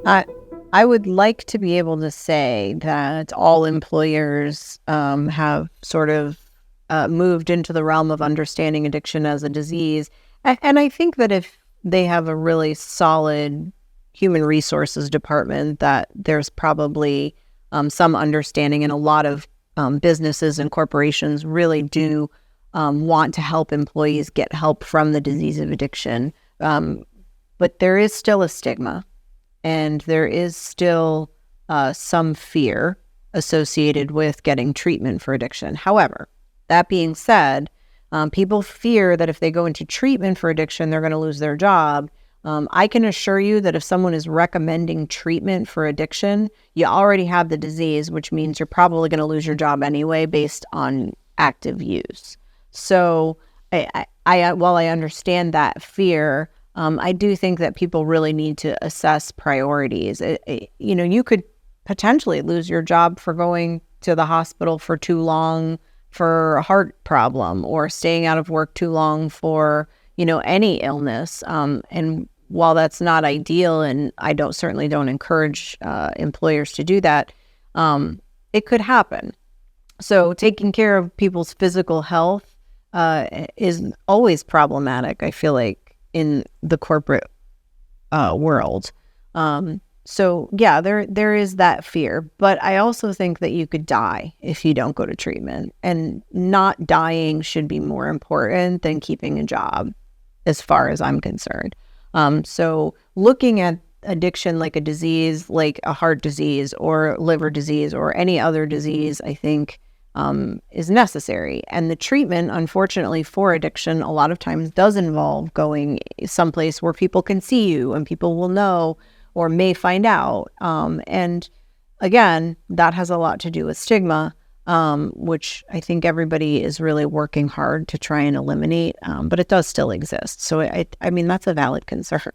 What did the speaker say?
I I would like to be able to say that all employers have sort of moved into the realm of understanding addiction as a disease. And I think that if they have a really solid human resources department, that there's probably some understanding, and a lot of businesses and corporations really do want to help employees get help from the disease of addiction. But there is still a stigma, and there is still some fear associated with getting treatment for addiction. However, that being said, people fear that if they go into treatment for addiction, they're going to lose their job. I can assure you that if someone is recommending treatment for addiction, you already have the disease, which means you're probably going to lose your job anyway based on active use. So while I understand that fear, I do think that people really need to assess priorities. You could potentially lose your job for going to the hospital for too long for a heart problem, or staying out of work too long for, any illness. And while that's not ideal, and I certainly don't encourage employers to do that, it could happen. So taking care of people's physical health is always problematic, I feel like, in the corporate world. So yeah, there is that fear, but I also think that you could die if you don't go to treatment, and not dying should be more important than keeping a job, as far as I'm concerned. So looking at addiction like a disease, like a heart disease or liver disease or any other disease, I think is necessary. And the treatment, unfortunately, for addiction a lot of times does involve going someplace where people can see you and people will know or may find out. And again, that has a lot to do with stigma, which I think everybody is really working hard to try and eliminate, but it does still exist. So I mean, that's a valid concern.